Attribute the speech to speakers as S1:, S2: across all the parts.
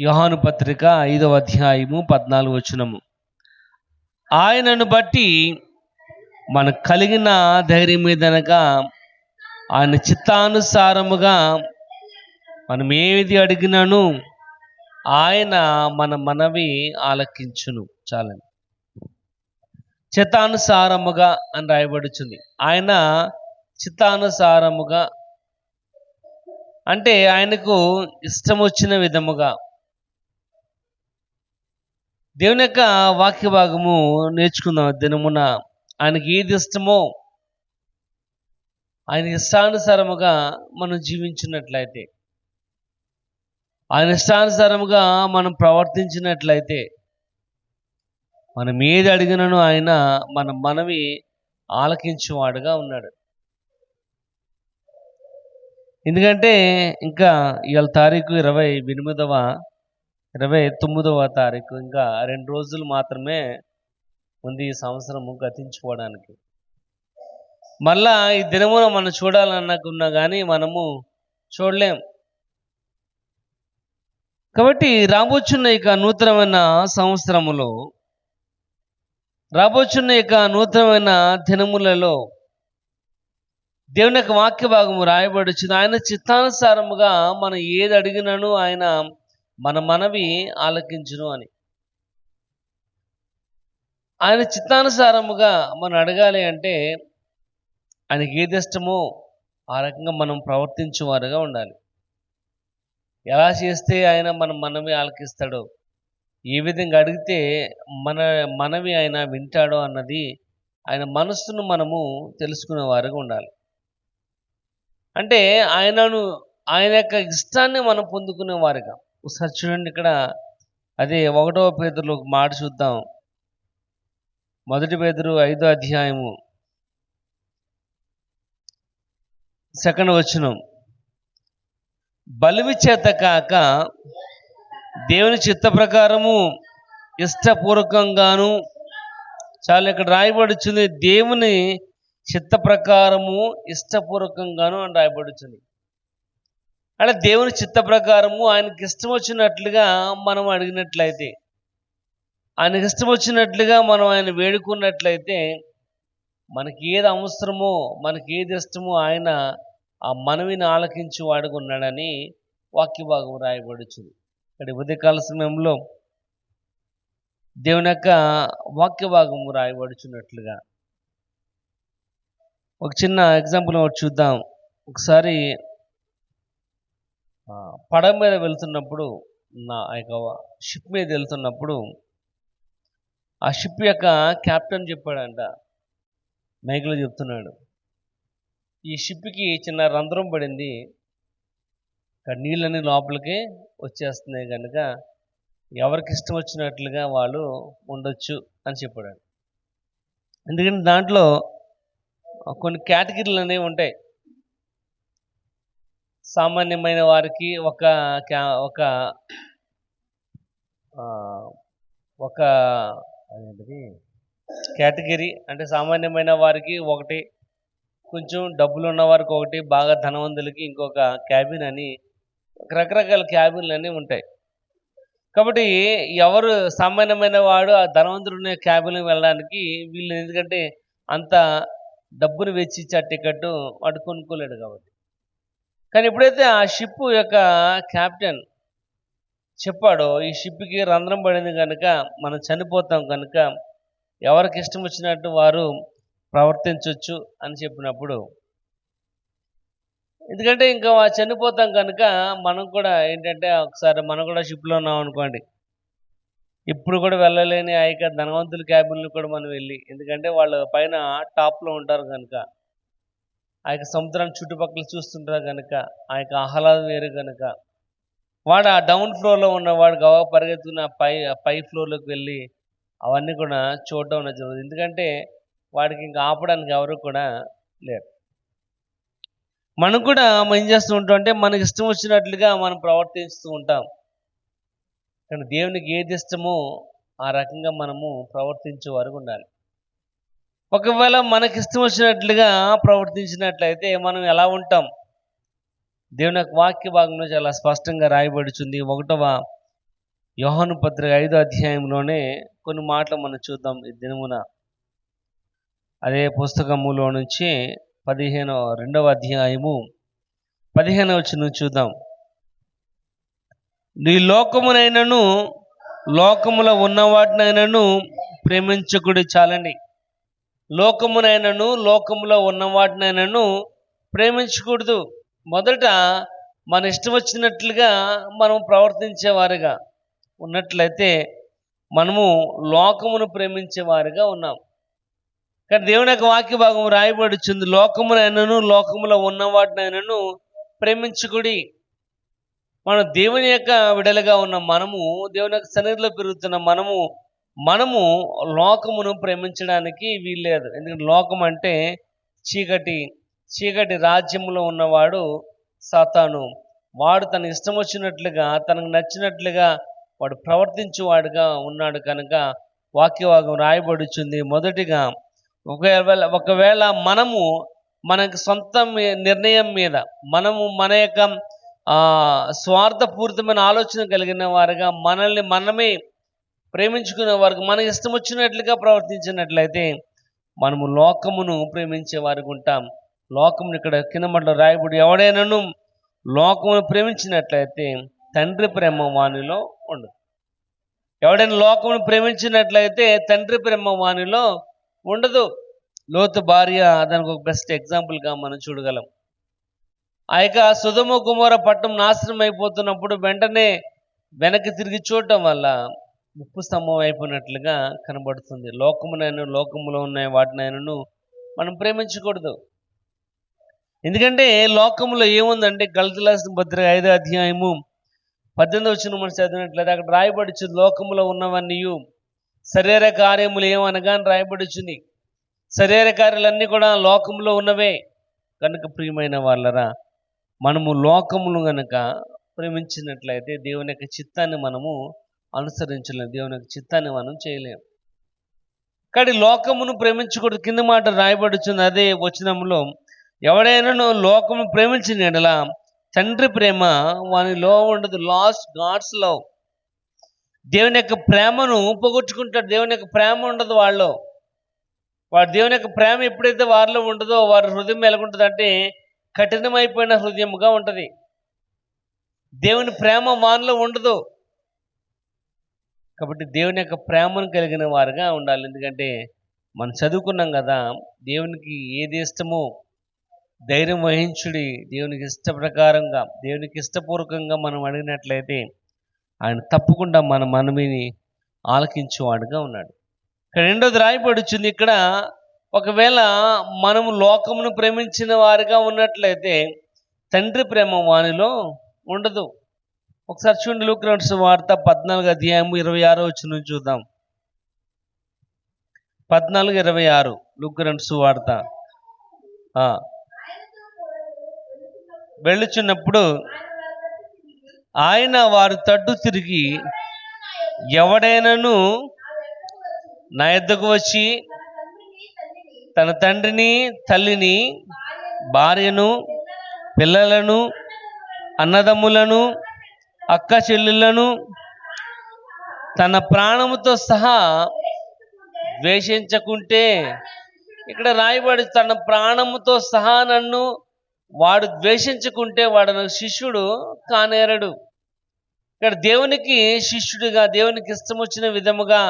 S1: యోహాను పత్రిక 5వ అధ్యాయము 14వ వచనము. ఆయనను బట్టి మనకు కలిగిన ధైర్యం మీదనగా ఆయన చిత్తానుసారముగా మనం ఏది అడిగినాను ఆయన మన మనవి ఆలకించును. చాలండి. చిత్తానుసారముగా అని రాయబడుచుంది. ఆయన చిత్తానుసారముగా అంటే ఆయనకు ఇష్టం వచ్చిన విధముగా. దేవుని యొక్క వాక్య భాగము నేర్చుకుందాం. దినమున ఆయనకి ఏది ఇష్టమో ఆయన ఇష్టానుసారముగా మనం జీవించినట్లయితే, ఆయన ఇష్టానుసారముగా మనం ప్రవర్తించినట్లయితే, మనం ఏది అడిగినను ఆయన మన మనవి ఆలకించేవాడుగా ఉన్నాడు. ఎందుకంటే ఇంకా ఇవాళ తారీఖు 29వ తారీఖు, ఇంకా 2 రోజులు మాత్రమే ఉంది ఈ సంవత్సరము గతించుకోవడానికి. మళ్ళా ఈ దినమున మనం చూడాలనుకున్నా కానీ మనము చూడలేం. కాబట్టి రాబోచున్న ఇక నూతనమైన సంవత్సరములో, రాబోచున్న ఇక నూతనమైన దినములలో దేవుని యొక్క వాక్య భాగము రాయబడుచుంది. ఆయన చిత్తానుసారముగా మనం ఏది అడిగినను ఆయన మన మనవి ఆలకించును అని. ఆయన చిత్తానుసారముగా మనం అడగాలి అంటే ఆయనకి ఏది ఇష్టమో ఆ రకంగా మనం ప్రవర్తించేవారుగా ఉండాలి. ఎలా చేస్తే ఆయన మన మనవి ఆలకిస్తాడో, ఏ విధంగా అడిగితే మన మనవి ఆయన వింటాడో అన్నది ఆయన మనస్సును మనము తెలుసుకునేవారుగా ఉండాలి. అంటే ఆయన యొక్క ఇష్టాన్ని మనం పొందుకునేవారుగా. ఒకసారి చూడండి, ఇక్కడ అదే 1వ పేతురులో ఒక మాట చూద్దాం. 1 పేతురు 5వ అధ్యాయము 2వ వచనం. బలివి చేత కాక దేవుని చిత్త ప్రకారము ఇష్టపూర్వకంగాను, చాలా ఇక్కడ రాయబడుచుంది, దేవుని చిత్త ప్రకారము ఇష్టపూర్వకంగాను అని రాయబడుచుంది. అంటే దేవుని చిత్త ప్రకారము ఆయనకి ఇష్టం వచ్చినట్లుగా మనం అడిగినట్లయితే, ఆయనకి ఇష్టం వచ్చినట్లుగా మనం ఆయన వేడుకున్నట్లయితే, మనకి ఏది అవసరమో, మనకి ఏది ఇష్టమో ఆయన ఆ మనవిని ఆలకించి వాడుకున్నాడని వాక్య భాగం రాయబడుచుంది. ఇక్కడ ఉదయకాల సమయంలో దేవుని యొక్క వాక్య భాగము రాయబడుచున్నట్లుగా ఒక చిన్న ఎగ్జాంపుల్ చూద్దాం. ఒకసారి పడవ మీద వెళ్తున్నప్పుడు, ఆ యొక్క షిప్ మీద వెళ్తున్నప్పుడు ఆ షిప్ యొక్క కెప్టెన్ చెప్పాడంట, మైకులో చెప్తున్నాడు, ఈ షిప్కి చిన్న రంధ్రం పడింది, నీళ్ళని లోపలికి వచ్చేస్తున్నాయి కనుక ఎవరికి ఇష్టం వచ్చినట్లుగా వాళ్ళు ఉండొచ్చు అని చెప్పాడు. ఎందుకంటే దాంట్లో కొన్ని కేటగిరీలు అనేవి ఉంటాయి. సామాన్యమైన వారికి ఒక కేటగిరీ, అంటే సామాన్యమైన వారికి ఒకటి, కొంచెం డబ్బులు ఉన్న వారికి ఒకటి, బాగా ధనవంతులకి ఇంకొక క్యాబిన్ అని రకరకాల క్యాబిన్లు అన్నీ ఉంటాయి. కాబట్టి ఎవరు సామాన్యమైన వాడు ఆ ధనవంతుడు ఉన్న క్యాబిన్కి వెళ్ళడానికి వీళ్ళు, ఎందుకంటే అంత డబ్బును వెచ్చించి ఆ టికెట్ వాడు కొనుక్కోలేడు కాబట్టి. కానీ ఎప్పుడైతే ఆ షిప్ యొక్క కెప్టెన్ చెప్పాడో, ఈ షిప్కి రంధ్రం పడింది కనుక మనం చనిపోతాం కనుక ఎవరికి ఇష్టం వచ్చినట్టు వారు ప్రవర్తించవచ్చు అని చెప్పినప్పుడు, ఎందుకంటే ఇంకా చనిపోతాం కనుక మనం కూడా ఏంటంటే, ఒకసారి మనం కూడా షిప్లో ఉన్నాం అనుకోండి, ఇప్పుడు కూడా వెళ్ళలేని ఆ యొక్క ధనవంతుల క్యాబిన్లు కూడా మనం వెళ్ళి, ఎందుకంటే వాళ్ళు పైన టాప్లో ఉంటారు కనుక, ఆ యొక్క సముద్రాన్ని చుట్టుపక్కల చూస్తుంటారు కనుక ఆ యొక్క ఆహ్లాదం వేరు కనుక, వాడు ఆ డౌన్ ఫ్లోర్లో ఉన్నవాడు గవా పరిగెత్తుకున్న పై ఫ్లోర్లోకి వెళ్ళి అవన్నీ కూడా చూడడం జరుగుతుంది. ఎందుకంటే వాడికి ఇంకా ఆపడానికి ఎవరు కూడా లేరు. మనం కూడా ఏం చేస్తూ ఉంటాం అంటే, మనకి ఇష్టం వచ్చినట్లుగా మనం ప్రవర్తిస్తూ ఉంటాం. కానీ దేవునికి ఏది ఇష్టమో ఆ రకంగా మనము ప్రవర్తించే వరకు ఉండాలి. ఒకవేళ మనకి ఇష్టం వచ్చినట్లుగా ప్రవర్తించినట్లయితే మనం ఎలా ఉంటాం? దేవుని యొక్క వాక్య భాగంలో చాలా స్పష్టంగా రాయబడుచుంది. 1వ యోహాను పత్రిక 5వ అధ్యాయంలోనే కొన్ని మాటలు మనం చూద్దాం ఈ దినమున. అదే పుస్తకములో నుంచి 2వ అధ్యాయము 15వ వచనం చూద్దాం. నీ లోకమునైనను లోకములో ఉన్న వాటినైనను ప్రేమించకుడి. చాలండి. లోకమునైనను లోకములో ఉన్న వాటినైనను ప్రేమించకూడదు. మొదట మన ఇష్టం వచ్చినట్లుగా మనం ప్రవర్తించేవారుగా ఉన్నట్లయితే మనము లోకమును ప్రేమించేవారుగా ఉన్నాం. కానీ దేవుని యొక్క వాక్య భాగం రాయబడుచుంది, లోకమునైనను లోకములో ఉన్న వాటినైనను ప్రేమించుకుడి. మనం దేవుని యొక్క విడలుగా ఉన్న మనము, దేవుని యొక్క సన్నిధిలో పెరుగుతున్న మనము లోకమును ప్రేమించడానికి వీల్లేదు. ఎందుకంటే లోకం అంటే చీకటి రాజ్యంలో ఉన్నవాడు సాతాను. వాడు తన ఇష్టం వచ్చినట్లుగా, తనకు నచ్చినట్లుగా వాడు ప్రవర్తించేవాడుగా ఉన్నాడు. కనుక వాక్యభాగం రాయబడుచుంది, మొదటిగా ఒకవేళ మనము మనకు సొంత నిర్ణయం మీద మన యొక్క స్వార్థపూరితమైన ఆలోచన కలిగిన వారుగా, మనల్ని మనమే ప్రేమించుకునే వారికి మన ఇష్టం వచ్చినట్లుగా ప్రవర్తించినట్లయితే మనము లోకమును ప్రేమించే వారికి ఉంటాం. లోకమును ఇక్కడ కింద మట్లో రాయబడి, ఎవడైనాను లోకమును ప్రేమించినట్లయితే తండ్రి ప్రేమ వానిలో ఉండదు. ఎవడైనా లోకమును ప్రేమించినట్లయితే తండ్రి ప్రేమ వానిలో ఉండదు. లోతు భార్య దానికి ఒక బెస్ట్ ఎగ్జాంపుల్గా మనం చూడగలం. ఆ యొక్క సొదొమ గొమొర్రా పట్టణం నాశనం అయిపోతున్నప్పుడు వెంటనే వెనక్కి తిరిగి చూడటం వల్ల ఉప్పు స్తంభం అయిపోయినట్లుగా కనబడుతుంది. లోకములో ఉన్న వాటినైనను మనం ప్రేమించకూడదు. ఎందుకంటే లోకములో ఏముందంటే, గలతీయులకు రాసిన పత్రిక 5వ అధ్యాయము 18వ వచనం మనం చదివినట్లయితే అక్కడ రాయబడుచుంది, లోకములో ఉన్నవన్నీ శరీర కార్యములు ఏమనగా అని రాయబడుచుంది. శరీర కార్యాలన్నీ కూడా లోకములో ఉన్నవే. కనుక ప్రియమైన వాళ్ళరా, మనము లోకమును గనక ప్రేమించినట్లయితే దేవుని యొక్క చిత్తాన్ని మనము అనుసరించలేము, దేవుని యొక్క చిత్తాన్ని మనం చేయలేము. కానీ లోకమును ప్రేమించకూడదు. కింద మాట రాయబడుచుంది అదే వచనంలో, ఎవడైనా లోకము ప్రేమించిన యెడల తండ్రి ప్రేమ వానిలో ఉండదు. Last God's love. దేవుని యొక్క ప్రేమను పోగొట్టుకుంటాడు. దేవుని యొక్క ప్రేమ ఉండదు వాడు దేవుని యొక్క ప్రేమ ఎప్పుడైతే వారిలో ఉండదో వారి హృదయం ఎలాగుంటుంది అంటే కఠినమైపోయిన హృదయముగా ఉంటుంది. దేవుని ప్రేమ వారిలో ఉండదు. కాబట్టి దేవుని యొక్క ప్రేమను కలిగిన వారుగా ఉండాలి. ఎందుకంటే మనం చదువుకున్నాం కదా, దేవునికి ఏది ఇష్టమో ధైర్యం వహించుడి. దేవునికి ఇష్ట ప్రకారంగా, దేవునికి ఇష్టపూర్వకంగా మనం అడిగినట్లయితే ఆయన తప్పకుండా మన మనవిని ఆలకించేవాడుగా ఉన్నాడు. ఇక్కడ రెండోది రాయబడుచుంది, ఇక్కడ ఒకవేళ మనము లోకమును ప్రేమించిన వారిగా ఉన్నట్లయితే తండ్రి ప్రేమ వానిలో ఉండదు. ఒకసారి చూడండి, లూకా రాసిన సువార్త 14వ అధ్యాయము 26వ వచనం చూద్దాం. 14:26 లూకా రాసిన సువార్త. వెళ్ళుచున్నప్పుడు ఆయన వారి తట్టు తిరిగి, ఎవడైనాను నా యొద్దకు వచ్చి తన తండ్రిని, తల్లిని, భార్యను, పిల్లలను, అన్నదమ్ములను, అక్క చెల్లెళ్లను, తన ప్రాణముతో సహా ద్వేషించకుంటే, ఇక్కడ రాయబడి తన ప్రాణముతో సహా నన్ను వాడు ద్వేషించుకుంటే వాడు నాకు శిష్యుడు కానేరడు. ఇక్కడ దేవునికి శిష్యుడిగా, దేవునికి ఇష్టం వచ్చిన విధముగా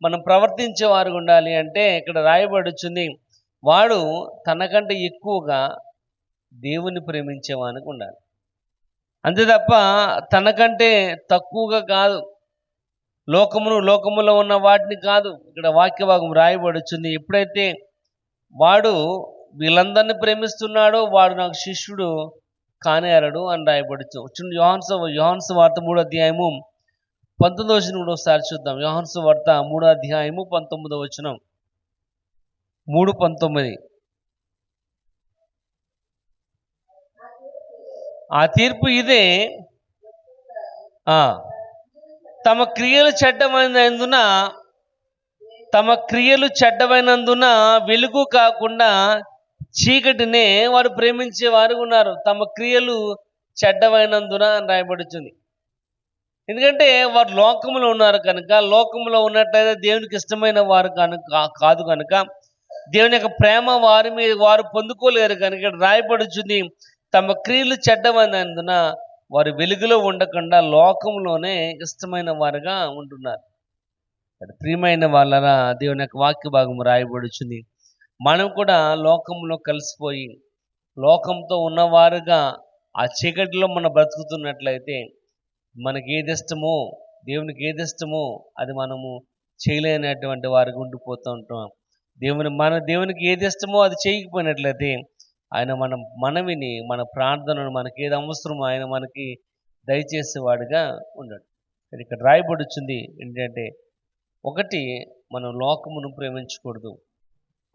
S1: మనం ప్రవర్తించేవారు ఉండాలి. అంటే ఇక్కడ రాయబడుచుంది, వాడు తనకంటే ఎక్కువగా దేవుని ప్రేమించేవానికి ఉండాలి. అంతే తప్ప తనకంటే తక్కువగా కాదు. లోకములో ఉన్న వాటిని కాదు. ఇక్కడ వాక్యభాగం రాయబడుచుంది, ఎప్పుడైతే వాడు వీళ్ళందరినీ ప్రేమిస్తున్నాడో వాడు నాకు శిష్యుడు కానేరడు అని రాయబడుచు. యోహాను సువార్త 3వ అధ్యాయము 19వ వచనం కూడా ఒకసారి చూద్దాం. యోహాను సువార్త 3వ అధ్యాయము 19వ వచనం. 3:19. ఆ తీర్పు ఇదే, తమ క్రియలు చెడ్డమైనందున వెలుగు కాకుండా చీకటినే వారు ప్రేమించే వారు ఉన్నారు. తమ క్రియలు చెడ్డమైనందున అని రాయబడుతుంది. ఎందుకంటే వారు లోకములో ఉన్నారు కనుక, లోకములో ఉన్నట్లయితే దేవునికి ఇష్టమైన వారు కాదు కనుక, దేవుని యొక్క ప్రేమ వారి మీద వారు పొందుకోలేరు కనుక ఇక్కడ రాయబడుచుంది, తమ క్రియలు చెడ్డమైనందున వారు వెలుగులో ఉండకుండా లోకంలోనే ఇష్టమైన వారుగా ఉంటున్నారు. ప్రియమైన వాళ్ళరా, దేవుని యొక్క వాక్య భాగం రాయబడుచుంది. మనం కూడా లోకంలో కలిసిపోయి లోకంతో ఉన్నవారుగా ఆ చీకటిలో మనం బ్రతుకుతున్నట్లయితే మనకి ఏది ఇష్టమో, దేవునికి ఏది ఇష్టమో అది మనము చేయలేనటువంటి వారికి ఉండిపోతూ ఉంటాం. దేవునికి ఏది ఇష్టమో అది చేయకపోయినట్లయితే ఆయన మన మనవిని, మన ప్రార్థనను, మనకి ఏది అవసరమో ఆయన మనకి దయచేసేవాడుగా ఉండడు. ఇక్కడ రాయబడుచుంది ఏంటంటే, ఒకటి, మనం లోకమును ప్రేమించకూడదు.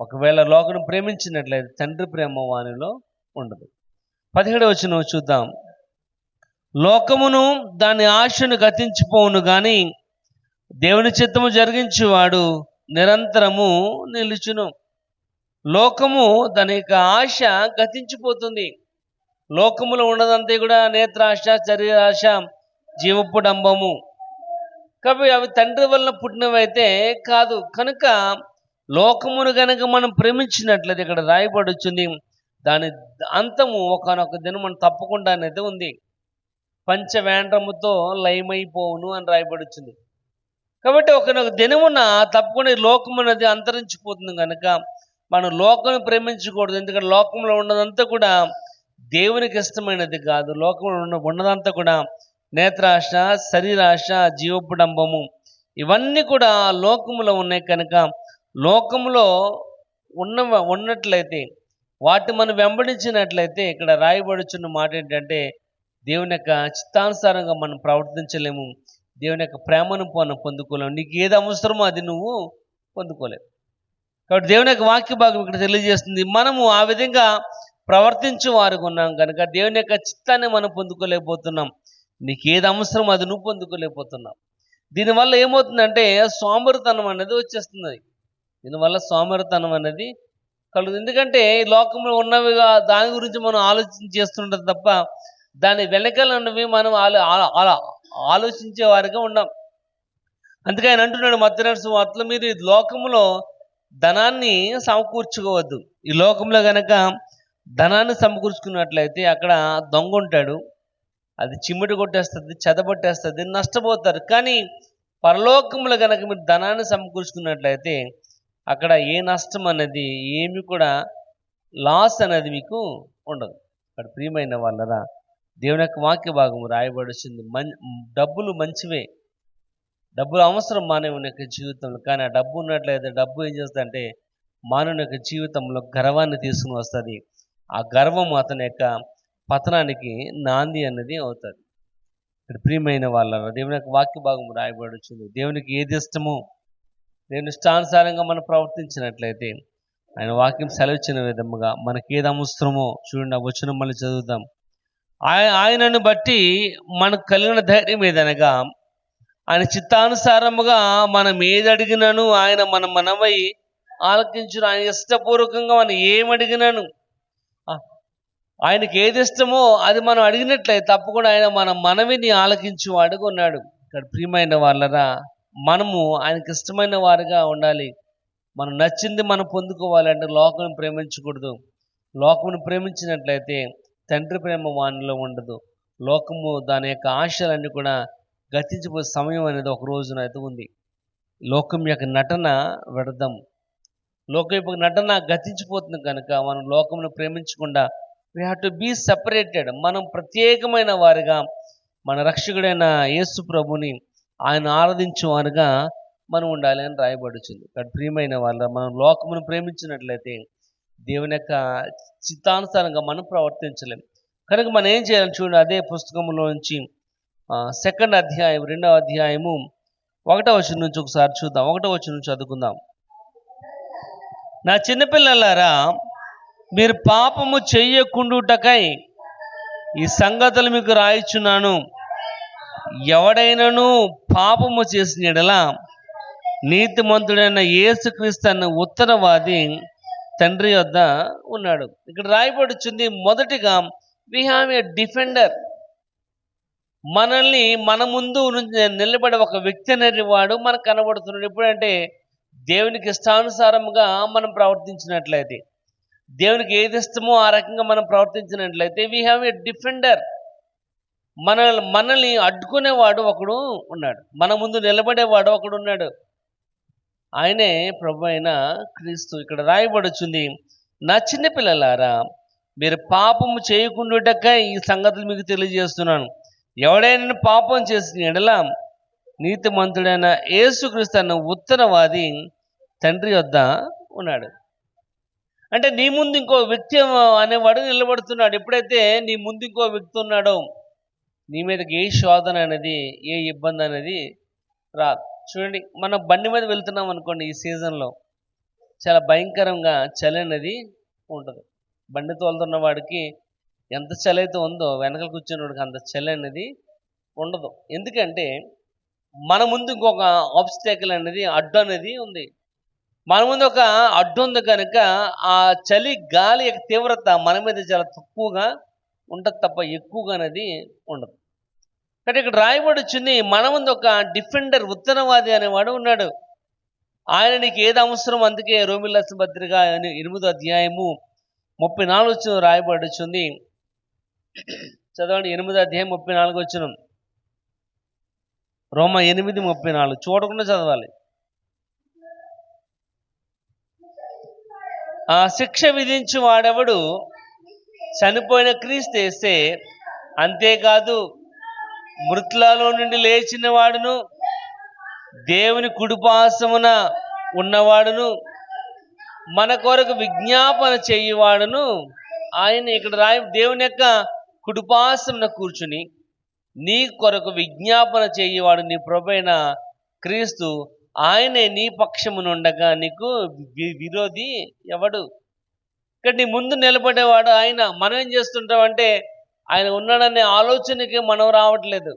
S1: ఒకవేళ లోకమును ప్రేమించినట్లయితే తండ్రి ప్రేమ వానిలో ఉండదు. 17వ వచనం చూద్దాం. లోకమును దాని ఆశను గతించిపోవును గాని దేవుని చిత్తము జరిగించువాడు నిరంతరము నిలుచును. లోకము దాని యొక్క ఆశ గతించిపోతుంది. లోకములో ఉన్నదంతా కూడా నేత్రాశ, శరీరాశ, జీవపు డంబము. కాబట్టి అవి తండ్రి వలన పుట్టినవైతే కాదు. కనుక లోకమును కనుక మనం ప్రేమించినట్లయితే ఇక్కడ రాయబడుచుంది, దాని అంతము ఒకనొక దినం మనం తప్పకుండా అనేది ఉంది. పంచవేండ్రముతో లయమైపోవును అని రాయబడుచుంది. కాబట్టి ఒకనొక దినమున తప్పకుండా లోకం అనేది అంతరించిపోతుంది కనుక మనం లోకం ప్రేమించకూడదు. ఎందుకంటే లోకంలో ఉన్నదంతా కూడా దేవునికి ఇష్టమైనది కాదు. లోకంలో ఉన్నదంతా కూడా నేత్రాశ, శరీరాశ, జీవపుడంబము, ఇవన్నీ కూడా లోకములో ఉన్నాయి కనుక లోకములో ఉన్నట్లయితే వాటిని మనం వెంబడించినట్లయితే ఇక్కడ రాయబడుచున్న మాట ఏంటంటే, దేవుని యొక్క చిత్తానుసారంగా మనం ప్రవర్తించలేము. దేవుని యొక్క ప్రేమను మనం పొందుకోలేము. నీకు ఏది అవసరమో అది నువ్వు పొందుకోలేవు. కాబట్టి దేవుని యొక్క వాక్య భాగం ఇక్కడ తెలియజేస్తుంది, మనము ఆ విధంగా ప్రవర్తించే వారికి ఉన్నాం కనుక దేవుని యొక్క చిత్తాన్ని మనం పొందుకోలేకపోతున్నాం. నీకు ఏది అవసరమో అది నువ్వు పొందుకోలేకపోతున్నావు. దీనివల్ల ఏమవుతుందంటే సోమరితనం అనేది వచ్చేస్తుంది. దీనివల్ల సోమరితనం అనేది కలుగుతుంది. ఎందుకంటే ఈ లోకంలో ఉన్నవిగా దాని గురించి మనం ఆలోచన చేస్తుంటాం తప్ప దాని వెనకాల ఉన్నవి మనం ఆలోచించే వారిగా ఉన్నాం. అందుకే ఆయన అంటున్నాడు మత్తయి సువార్తలో, మీరు ఈ లోకంలో ధనాన్ని సమకూర్చుకోవద్దు. ఈ లోకంలో గనక ధనాన్ని సమకూర్చుకున్నట్లయితే అక్కడ దొంగ ఉంటాడు, అది చిమ్మిడి కొట్టేస్తుంది, చెదపట్టేస్తుంది, నష్టపోతారు. కానీ పరలోకంలో గనక మీరు ధనాన్ని సమకూర్చుకున్నట్లయితే అక్కడ ఏ నష్టం అనేది, ఏమి కూడా లాస్ అనేది మీకు ఉండదు. అక్కడ ప్రియమైన వాళ్ళరా, దేవుని యొక్క వాక్య భాగం రాయబడుతుంది, డబ్బులు మంచివే, డబ్బులు అవసరం మానవుని యొక్క జీవితంలో. కానీ ఆ డబ్బు ఉన్నట్లయితే డబ్బు ఏం చేస్తుందంటే మానవుని యొక్క జీవితంలో గర్వాన్ని తీసుకుని వస్తుంది. ఆ గర్వం అతని యొక్క పతనానికి నాంది అన్నది అవుతుంది. ఇక్కడ ప్రియమైన వాళ్ళ దేవుని యొక్క వాక్య భాగం రాయబడుతుంది, దేవునికి ఏది ఇష్టమో దేవుని ఇష్టానుసారంగా మనం ప్రవర్తించినట్లయితే ఆయన వాక్యం సెలవిచ్చిన విధముగా మనకి ఏది అవసరమో చూడండి. ఆ వచనం మళ్ళీ చదువుతాం. ఆయనను బట్టి మనకు కలిగిన ధైర్యం ఏదనగా, ఆయన చిత్తానుసారముగా మనం ఏది అడిగినాను ఆయన మనమై ఆలకించును. ఆయన ఇష్టపూర్వకంగా మనం ఏమడిగినాను, ఆయనకి ఏది ఇష్టమో అది మనం అడిగినట్లయితే తప్పకుండా ఆయన మన మనవిని ఆలకించు అడుగున్నాడు. ఇక్కడ ప్రియమైన వాళ్ళరా, మనము ఆయనకి ఇష్టమైన వారిగా ఉండాలి. మనం నచ్చింది మనం పొందుకోవాలంటే లోకం ప్రేమించకూడదు. లోకమును ప్రేమించినట్లయితే తండ్రి ప్రేమ వానిలో ఉండదు. లోకము దాని యొక్క ఆశలన్నీ కూడా గతించిపోయే సమయం అనేది ఒక రోజున అయితే ఉంది. లోకం యొక్క నటన వ్యర్థం. లోకం యొక్క నటన గతించిపోతుంది కనుక మనం లోకమును ప్రేమించకుండా we have to be separated. మనం ప్రత్యేకమైన వారిగా మన రక్షకుడైన యేసు ప్రభుని ఆయన ఆరాధించే వారుగా మనం ఉండాలి అని రాయబడుతుంది. కాబట్టి ప్రియమైన వాళ్ళ, మనం లోకమును ప్రేమించినట్లయితే దేవుని యొక్క చిత్తానుసారంగా మనం ప్రవర్తించలేం. కనుక మనం ఏం చేయాలి చూడండి, అదే పుస్తకంలో నుంచి 2వ అధ్యాయం 2వ అధ్యాయము 1వ వచనం నుంచి ఒకసారి చూద్దాం. 1వ వచనం నుంచి చదువుకుందాం. నా చిన్నపిల్లలారా, మీరు పాపము చెయ్యకుండుటకై ఈ సంగతులు మీకు రాయిచున్నాను. ఎవడైనను పాపము చేసిన యెడల నీతిమంతుడైన యేసుక్రీస్తు అన్న ఉత్తరవాది తండ్రి వద్ద ఉన్నాడు. ఇక్కడ రాయబడుచుంది, మొదటిగా వి హ్యావ్ ఏ డిఫెండర్. మనల్ని మన ముందు నిలబడే ఒక వ్యక్తి అనేవాడు మనకు కనబడుతున్నాడు. ఎప్పుడంటే దేవునికి ఇష్టానుసారంగా మనం ప్రవర్తించినట్లయితే, దేవునికి ఏది ఇష్టమో ఆ రకంగా మనం ప్రవర్తించినట్లయితే వీ హ్యావ్ ఎ డిఫెండర్. మనల్ని అడ్డుకునేవాడు ఒకడు ఉన్నాడు, మన ముందు నిలబడేవాడు ఒకడు ఉన్నాడు. ఆయనే ప్రభు అయిన క్రీస్తు. ఇక్కడ రాయబడుచుంది, నా చిన్న పిల్లలారా మీరు పాపము చేయకుండాటక ఈ సంగతులు మీకు తెలియజేస్తున్నాను. ఎవడైనా పాపం చేసిన ఎడల నీతిమంతుడైన యేసుక్రీస్తు అన్న ఉత్తరవాది తండ్రి వద్ద ఉన్నాడు. అంటే నీ ముందు ఇంకో వ్యక్తి అనేవాడు నిలబడుతున్నాడు. ఎప్పుడైతే నీ ముందు ఇంకో వ్యక్తి ఉన్నాడో నీ మీదకి ఏ శోధన అనేది, ఏ ఇబ్బంది అనేది రాదు. చూడండి, మనం బండి మీద వెళ్తున్నాం అనుకోండి, ఈ సీజన్లో చాలా భయంకరంగా చలి అనేది ఉంటుంది. బండి తోలుతున్న వాడికి ఎంత చలి అయితే ఉందో వెనకాల కూర్చున్న వాడికి అంత చలి అనేది ఉండదు. ఎందుకంటే మన ముందు ఇంకొక ఆబ్స్టాకిల్ అనేది, అడ్డు అనేది ఉంది. మన ముందు ఒక అడ్డు ఉంది కనుక ఆ చలి గాలి యొక్క తీవ్రత మన మీద చాలా తక్కువగా ఉంటుంది తప్ప ఎక్కువగా అనేది ఉండదు. కానీ ఇక్కడ రాయబడి వచ్చింది, మన ముందు ఒక డిఫెండర్, ఉత్తరవాది అనేవాడు ఉన్నాడు. ఆయన నీకు ఏది అవసరం. అందుకే రోమిల పత్రిక 8వ అధ్యాయము 34 రాయబడి వచ్చింది. చదవండి, 8వ అధ్యాయం 34. రోమ 8:34 చూడకుండా చదవాలి. ఆ శిక్ష విధించి వాడెవడు చనిపోయిన క్రీస్తు యేసే, అంతేకాదు మృతులలో నుండి లేచిన వాడును దేవుని కుడిపార్శ్వమున ఉన్నవాడును మన కొరకు విజ్ఞాపన చేయువాడును ఆయన. ఇక్కడ దేవుని యొక్క కుడిపార్శ్వమున కూర్చుని నీ కొరకు విజ్ఞాపన చేయువాడు నీ ప్రభువైన క్రీస్తు. ఆయనే నీ పక్షమునుండగా నీకు విరోధి ఎవడు? ఇక్కడ నీ ముందు నిలబడేవాడు ఆయన. మనం ఏం చేస్తుంటామంటే ఆయన ఉన్నాడనే ఆలోచనకి మనం రావట్లేదు.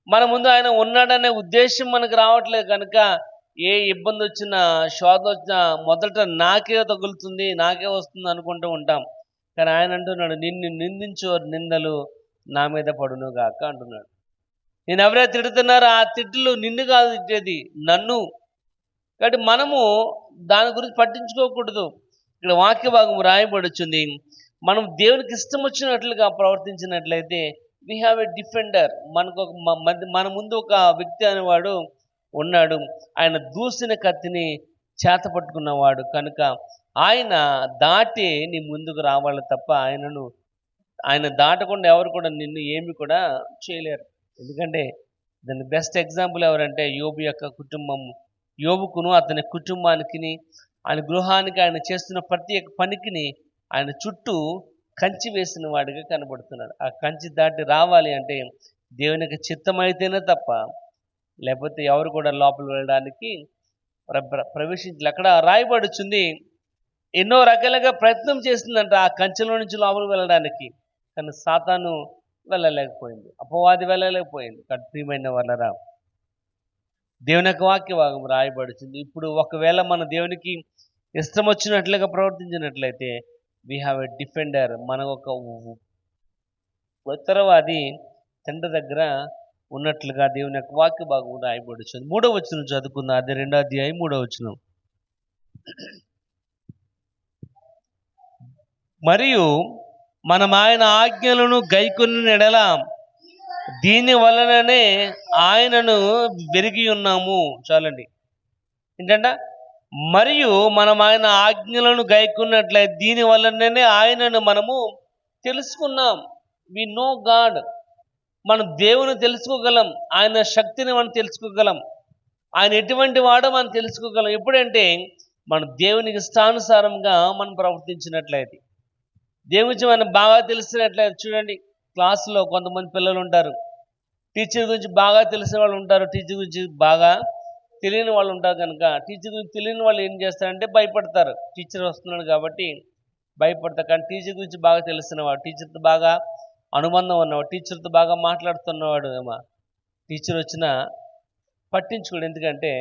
S1: మన ముందు ఆయన ఉన్నాడనే ఉద్దేశం మనకు రావట్లేదు. కనుక ఏ ఇబ్బంది వచ్చినా, శోధ వచ్చినా మొదట నాకే తగులుతుంది, నాకే వస్తుంది అనుకుంటూ ఉంటాం. కానీ ఆయన అంటున్నాడు, నిన్ను నిందించు నిందలు నా మీద పడును గాక అంటున్నాడు. నేను ఎవరైతే తిడుతున్నారో ఆ తిట్టులు నిన్ను కాదు తిట్టేది, నన్ను. కాబట్టి మనము దాని గురించి పట్టించుకోకూడదు. ఇక్కడ వాక్య భాగం రాయబడుచుంది, మనం దేవునికి ఇష్టం వచ్చినట్లుగా ప్రవర్తించినట్లయితే వీ హ్యావ్ ఎ డిఫెండర్. మనకు మన ముందు ఒక వ్యక్తి అనేవాడు ఉన్నాడు. ఆయన దూసిన కత్తిని చేత పట్టుకున్నవాడు కనుక ఆయన దాటి నీ ముందుకు రావాలి తప్ప ఆయన దాటకుండా ఎవరు కూడా నిన్ను ఏమి కూడా చేయలేరు. ఎందుకంటే దాని బెస్ట్ ఎగ్జాంపుల్ ఎవరంటే యోబు యొక్క కుటుంబం. యోబుకును అతని కుటుంబానికి, ఆయన గృహానికి, ఆయన చేస్తున్న ప్రతి ఒక్క పనికిని ఆయన చుట్టూ కంచి వేసిన వాడిగా కనబడుతున్నాడు. ఆ కంచి దాటి రావాలి అంటే దేవునికి చిత్తమైతేనే తప్ప లేకపోతే ఎవరు కూడా లోపల వెళ్ళడానికి ప్రవేశించాలి. అక్కడ రాయబడుచుంది, ఎన్నో రకాలుగా ప్రయత్నం చేసిందంట ఆ కంచెలో నుంచి లోపలికి వెళ్ళడానికి. కానీ సాతాను వెళ్ళలేకపోయింది, అపవాది వెళ్ళలేకపోయింది. ప్రియమైన వాళ్ళరా, దేవుని యొక్క వాక్య భాగం రాయబడుతుంది. ఇప్పుడు ఒకవేళ మన దేవునికి ఇష్టం వచ్చినట్లుగా ప్రవర్తించినట్లయితే వీ హ్యావ్ ఎ డిఫెండర్. మన ఒక ఉత్తరవాది తండ్రి దగ్గర ఉన్నట్లుగా దేవుని యొక్క వాక్య భాగం రాయబడుతుంది. 3వ వచనం చదువుకుందాం. అది 2వ అధ్యాయం 3వ వచనం. మరియు మనం ఆయన ఆజ్ఞలను గైకొనిన ఎడల దీని వలననే ఆయనను వెరిగి ఉన్నాము. చాలండి. ఏంటంట? మరియు మనం ఆయన ఆజ్ఞలను గైకున్నట్లయితే దీని వలననే ఆయనను మనము తెలుసుకున్నాం. We know God. మనం దేవుని తెలుసుకోగలం, ఆయన శక్తిని మనం తెలుసుకోగలం, ఆయన ఎటువంటి వాడో మనం తెలుసుకోగలం. ఎప్పుడంటే మన దేవునికి ఇష్టానుసారంగా మనం ప్రవర్తించినట్లయితే, దేవుని గురించి మనం బాగా తెలిసినట్లయితే. చూడండి, క్లాసులో కొంతమంది పిల్లలు ఉంటారు, టీచర్ గురించి బాగా తెలిసిన వాళ్ళు ఉంటారు, టీచర్ గురించి బాగా తెలియని వాళ్ళు ఉంటారు. కనుక టీచర్ గురించి తెలియని వాళ్ళు ఏం చేస్తారంటే భయపడతారు. టీచర్ వస్తున్నాడు కాబట్టి భయపడతారు. కానీ టీచర్ గురించి బాగా తెలిసినవాడు, టీచర్తో బాగా అనుబంధం ఉన్నవాడు, టీచర్తో బాగా మాట్లాడుతున్నవాడు టీచర్ వచ్చినా పట్టించుకోడు. ఎందుకంటే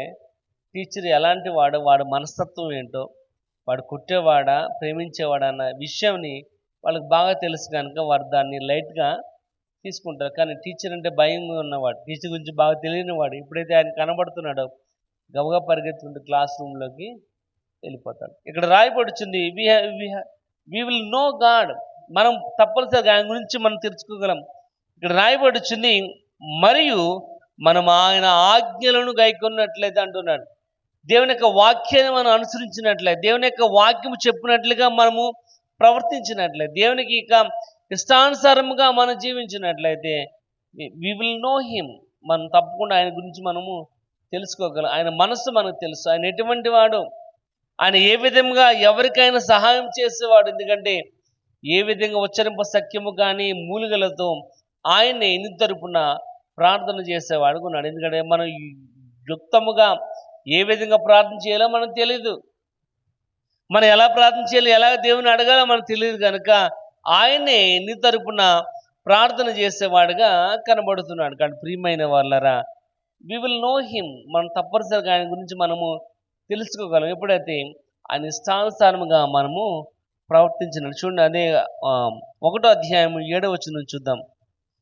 S1: టీచర్ ఎలాంటి వాడు మనస్తత్వం ఏంటో, వాడు కొట్టేవాడా ప్రేమించేవాడా అన్న విషయాన్ని వాళ్ళకి బాగా తెలుసు కనుక వారు దాన్ని లైట్గా తీసుకుంటారు. కానీ టీచర్ అంటే భయం ఉన్నవాడు, టీచర్ గురించి బాగా తెలియనివాడు ఎప్పుడైతే ఆయన కనబడుతున్నాడో గబగబా పరిగెత్తుకుంటూ క్లాస్ రూమ్లోకి వెళ్ళిపోతాడు. ఇక్కడ రాయబడుచుంది వి విల్ నో గాడ్. మనం తప్పనిసరిగా ఆయన గురించి మనం తెలుసుకోగలం. ఇక్కడ రాయబడుచుంది మరియు మనం ఆయన ఆజ్ఞలను గైకొన్నట్లయితే అంటున్నాడు. దేవుని యొక్క వాక్యాన్ని మనం అనుసరించినట్లయితే, దేవుని యొక్క వాక్యం చెప్పినట్లుగా మనము ప్రవర్తించినట్లయితే, దేవునికి ఇక ఇష్టానుసారముగా మనం జీవించినట్లయితే వి విల్ నో హిమ్. మనం తప్పకుండా ఆయన గురించి మనము తెలుసుకోగలం. ఆయన మనస్సు మనకు తెలుసు. ఆయన ఎటువంటి వాడు, ఆయన ఏ విధంగా ఎవరికైనా సహాయం చేసేవాడు. ఎందుకంటే ఏ విధంగా ఉచ్చరింప సఖ్యము కానీ మూలికలతో ఆయన్ని ఎన్ని తరపున ప్రార్థన చేసేవాడు ఉన్నాడు. ఎందుకంటే మనం యుక్తముగా ఏ విధంగా ప్రార్థన చేయాలో మనకు తెలియదు. మనం ఎలా ప్రార్థన చేయాలి, ఎలా దేవుని అడగాలో మనకు తెలియదు కనుక ఆయనే నీ తరపున ప్రార్థన చేసేవాడుగా కనబడుతున్నాడు. కానీ ప్రియమైన వాళ్ళరా, వి విల్ నో హిమ్. మనం తప్పనిసరిగా ఆయన గురించి మనము తెలుసుకోగలం ఎప్పుడైతే ఆయన ఇష్టానుసారముగా మనము ప్రవర్తించినట్టు. చూడండి, అదే 1వ అధ్యాయం 7వ వచనం చూద్దాం.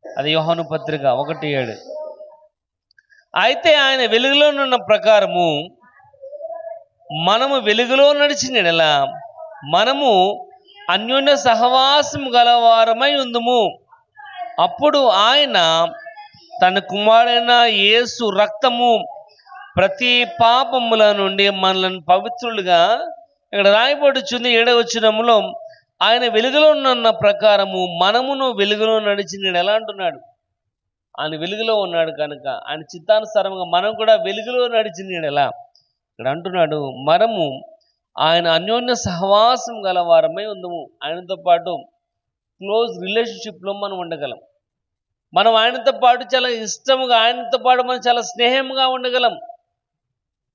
S1: అది యోహాను పత్రిక 1:7. అయితే ఆయన వెలుగులోనున్న ప్రకారము మనము వెలుగులో నడిచిన యెడల మనము అన్యోన్య సహవాసం గలవారమై ఉందుము. అప్పుడు ఆయన తన కుమారుడైన యేసు రక్తము ప్రతి పాపముల నుండి మనలను పవిత్రులుగా, ఇక్కడ రాయబడుచుంది 7వ వచనములో, ఆయన వెలుగులో ఉన్న ప్రకారము మనమును వెలుగులో నడిచిన ఎలా అంటున్నాడు. ఆయన వెలుగులో ఉన్నాడు కనుక ఆయన చిత్తానుసారంగా మనం కూడా వెలుగులో నడిచిన ఎలా ఇక్కడ అంటున్నాడు. మనము ఆయన అన్యోన్య సహవాసం గలవారమై ఉందము. ఆయనతో పాటు క్లోజ్ రిలేషన్షిప్లో మనం ఉండగలం. మనం ఆయనతో పాటు చాలా ఇష్టముగా, ఆయనతో పాటు మనం చాలా స్నేహంగా ఉండగలం.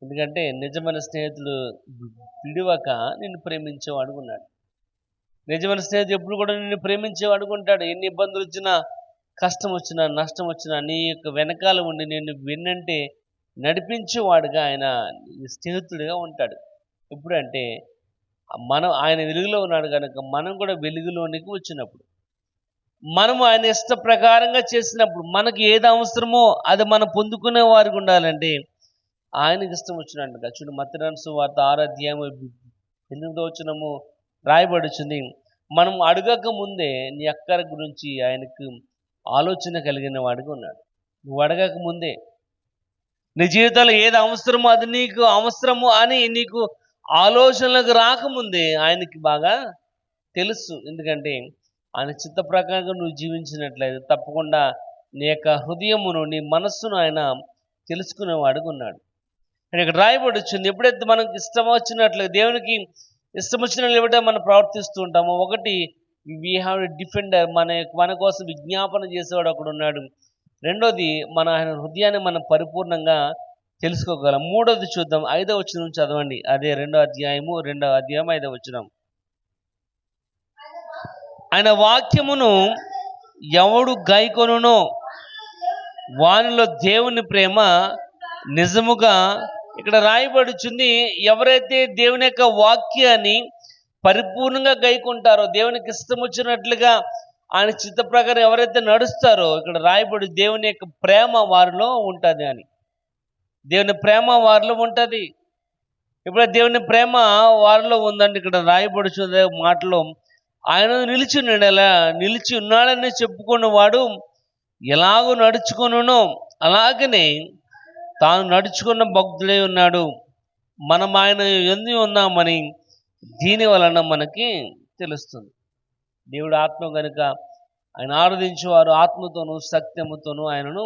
S1: ఎందుకంటే నిజమైన స్నేహితుడు విడివక నిన్ను ప్రేమించేవాడు ఉన్నాడు. నిజమైన స్నేహితుడు ఎప్పుడు కూడా నిన్ను ప్రేమించేవాడు ఉంటాడు. ఎన్ని ఇబ్బందులు వచ్చినా, కష్టం వచ్చినా, నష్టం వచ్చినా నీ యొక్క వెనకాల ఉండి నిన్ను వెన్నంటే నడిపించేవాడుగా ఆయన స్నేహితుడిగా ఉంటాడు. ఎప్పుడంటే మనం ఆయన వెలుగులో ఉన్నాడు కనుక మనం కూడా వెలుగులోనికి వచ్చినప్పుడు, మనము ఆయన ఇష్ట ప్రకారంగా చేసినప్పుడు, మనకి ఏది అవసరమో అది మనం పొందుకునే వారికి ఉండాలంటే ఆయనకి ఇష్టం వచ్చినట్టుగా. చూడు, మత్తయి సువార్త 6వ అధ్యాయం 8వ వచనము రాయబడుచుంది. మనం అడగక ముందే నీ అక్కర గురించి ఆయనకు ఆలోచన కలిగిన వాడిగా ఉన్నాడు. నువ్వు అడగక ముందే నీ జీవితంలో ఏది అవసరమో అది నీకు అవసరము అని నీకు ఆలోచనలకు రాకముందే ఆయనకి బాగా తెలుసు. ఎందుకంటే ఆయన చిత్త ప్రకారంగా నువ్వు జీవించినట్లయితే తప్పకుండా నీ యొక్క హృదయమును, నీ మనస్సును ఆయన తెలుసుకునేవాడుగా ఉన్నాడు. ఇక్కడ రాయబడి వచ్చింది, ఎప్పుడైతే మనకు ఇష్టం వచ్చినట్లు, దేవునికి ఇష్టం వచ్చినట్లు ఎప్పుడైతే మనం ప్రవర్తిస్తూ ఉంటామో, ఒకటి వీ హ్యావ్ ఎ డిఫెండర్, మన కోసం విజ్ఞాపన చేసేవాడు ఒకడు ఉన్నాడు. రెండోది, మన ఆయన హృదయాన్ని మనం పరిపూర్ణంగా తెలుసుకోగలం. మూడోది చూద్దాం, 5వ వచనం చదవండి. అదే 2వ అధ్యాయం 5వ వచనం. ఆయన వాక్యమును ఎవడు గైకొనునో వానిలో దేవుని ప్రేమ నిజముగా, ఇక్కడ రాయబడుచుంది, ఎవరైతే దేవుని యొక్క వాక్యాన్ని పరిపూర్ణంగా గైకుంటారో, దేవునికి ఇష్టం వచ్చినట్లుగా ఆయన చిత్త ప్రకారం ఎవరైతే నడుస్తారో, ఇక్కడ రాయబడి దేవుని యొక్క ప్రేమ వారిలో ఉంటుంది అని. దేవుని ప్రేమ వారిలో ఉంటుంది. ఇప్పుడు దేవుని ప్రేమ వారిలో ఉందండి. ఇక్కడ రాయబడుచున్న మాటలో ఆయన నిలిచి ఉన్నాడని చెప్పుకున్నవాడు ఎలాగో నడుచుకొనునో అలాగనే తాను నడుచుకున్న భక్తుడై ఉన్నాడు. మనం ఆయన ఎందు ఉన్నామని దీని వలన మనకి తెలుస్తుంది. దేవుడు ఆత్మ కనుక ఆయన ఆరాధించేవారు ఆత్మతోనూ సత్యముతోనూ ఆయనను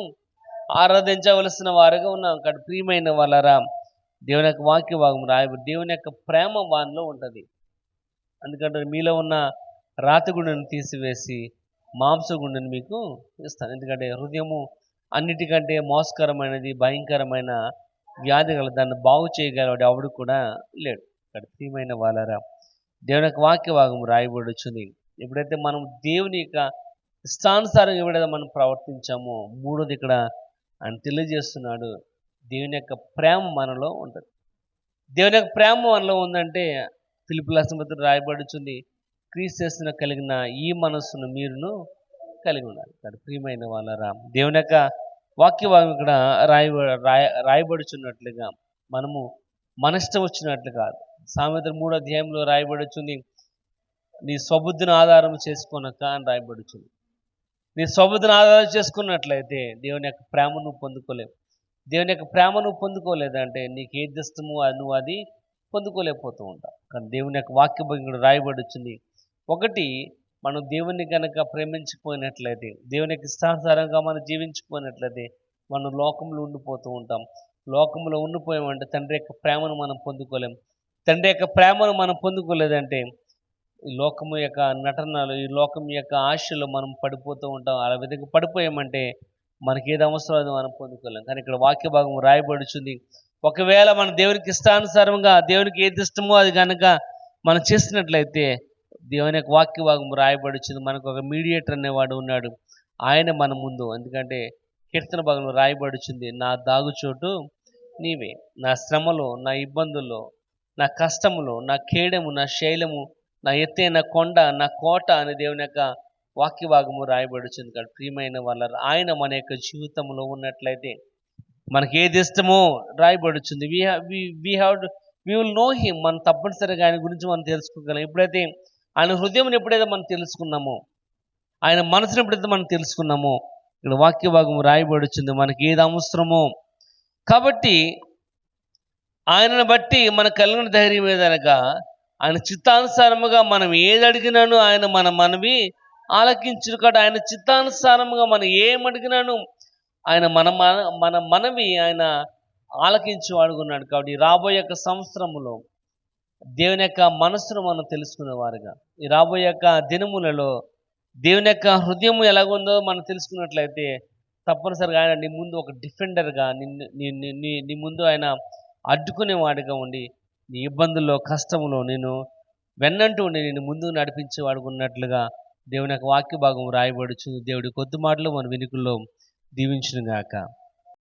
S1: ఆరాధించవలసిన వారుగా ఉన్నాం. అక్కడ ప్రియమైన వాళ్ళరా, దేవుని యొక్క వాక్య భాగం రాయబడి దేవుని యొక్క ప్రేమ వానిలో ఉంటుంది. అందుకంటే మీలో ఉన్న రాతి గుండెను తీసివేసి మాంస గుండెను మీకు ఇస్తాను. ఎందుకంటే హృదయము అన్నిటికంటే మోసకరమైనది, భయంకరమైన వ్యాధి గల, దాన్ని బాగు చేయగలవాడు ఎవడు కూడా లేడు. ఇక్కడ ప్రియమైన వాళ్ళరా, దేవుని యొక్క వాక్య భాగం రాయబడి వచ్చింది. ఎప్పుడైతే మనం దేవుని యొక్క ఇష్టానుసారం ఎప్పుడైతే మనం ప్రవర్తించామో, మూడోది ఇక్కడ ఆయన తెలియజేస్తున్నాడు, దేవుని యొక్క ప్రేమ మనలో ఉంటుంది. దేవుని యొక్క ప్రేమ మనలో ఉందంటే ఫిలిప్పీయులకు రాయబడుచుంది, క్రీస్తు యేసున కలిగిన ఈ మనస్సును మీరును కలిగి ఉండాలి. ఇక్కడ ప్రియమైన వాళ్ళరా, దేవుని యొక్క వాక్య భాగం ఇక్కడ రాయబడుచున్నట్లుగా మనము మన ఇష్టం వచ్చినట్లు కాదు. సామెతలు 3వ అధ్యాయంలో రాయబడుచుంది, నీ స్వబుద్ధిని ఆధారం చేసుకొనక అని రాయబడుచుంది. నీ స్వబుద్ధిని ఆధారం చేసుకున్నట్లయితే దేవుని యొక్క ప్రేమ నువ్వు పొందుకోలేవు. దేవుని యొక్క ప్రేమ నువ్వు పొందుకోలేదంటే నీకు ఏది ఇష్టమో నువ్వు అది పొందుకోలేకపోతూ ఉంటావు. కానీ దేవుని యొక్క వాక్య భాగం ఇక్కడ రాయబడుచుంది. ఒకటి, మనం దేవుని కనుక ప్రేమించిపోయినట్లయితే, దేవునికి ఇష్టానుసారంగా మనం జీవించిపోయినట్లయితే మనం లోకంలో ఉండిపోతూ ఉంటాం. లోకంలో ఉండిపోయామంటే తండ్రి యొక్క ప్రేమను మనం పొందుకోలేం. తండ్రి యొక్క ప్రేమను మనం పొందుకోలేదంటే ఈ లోకము యొక్క నటనలు, ఈ లోకం యొక్క ఆశలు మనం పడిపోతూ ఉంటాం. అలా విధంగా పడిపోయామంటే మనకి ఏది అవసరం అది మనం పొందుకోలేం. కానీ ఇక్కడ వాక్య భాగం రాయబడుచుంది, ఒకవేళ మన దేవునికి ఇష్టానుసారంగా దేవునికి ఏది ఇష్టమో అది కనుక మనం చేసినట్లయితే దేవుని యొక్క వాక్య భాగం రాయబడుచుంది, మనకు ఒక మీడియేటర్ అనేవాడు ఉన్నాడు, ఆయన మన ముందు. ఎందుకంటే కీర్తన భాగంలో రాయబడుచుంది, నా దాగుచోటు నీవే, నా శ్రమలో, నా ఇబ్బందుల్లో, నా కష్టములో, నా కేడము, నా శైలము, నా ఎత్తైన కొండ, నా కోట అని దేవుని యొక్క వాక్య భాగము రాయబడుచుంది. కాబట్టి ప్రియమైన వాళ్ళ, ఆయన మన యొక్క జీవితంలో ఉన్నట్లయితే మనకి ఏది ఇష్టమో రాయబడుచుంది. We will know him. మనం తప్పనిసరిగా ఆయన గురించి మనం తెలుసుకోగలం. ఎప్పుడైతే ఆయన హృదయం ఎప్పుడైతే మనం తెలుసుకున్నామో, ఆయన మనసును ఎప్పుడైతే మనం తెలుసుకున్నామో, ఇక్కడ వాక్య భాగం రాయబడుచుంది మనకి ఏది అవసరమో. కాబట్టి ఆయనను బట్టి మన కలిగిన ధైర్యం ఏదనగా, ఆయన చిత్తానుసారముగా మనం ఏది అడిగినాను ఆయన మన మనవి ఆలకించును. కాదు, ఆయన చిత్తానుసారముగా మనం ఏమడిగినాను ఆయన మన మనవి ఆయన ఆలకించు అడుగున్నాడు. కాబట్టి రాబోయే యొక్క సంవత్సరములో దేవుని యొక్క మనస్సును మనం తెలుసుకునేవారుగా, ఈ రాబోయే యొక్క దినములలో దేవుని యొక్క హృదయం ఎలాగుందో మనం తెలుసుకున్నట్లయితే తప్పనిసరిగా ఆయన నీ ముందు ఒక డిఫెండర్గా, నీ ముందు ఆయన అడ్డుకునేవాడిగా ఉండి, నీ ఇబ్బందుల్లో, కష్టములో నేను వెన్నంటూ ఉండి నేను ముందుకు నడిపించేవాడుగా ఉన్నట్లుగా దేవుని యొక్క వాక్య భాగం రాయబడుచు. దేవుడి కొద్ది మాటలు మన వినికుల్లో దీవించును గాక.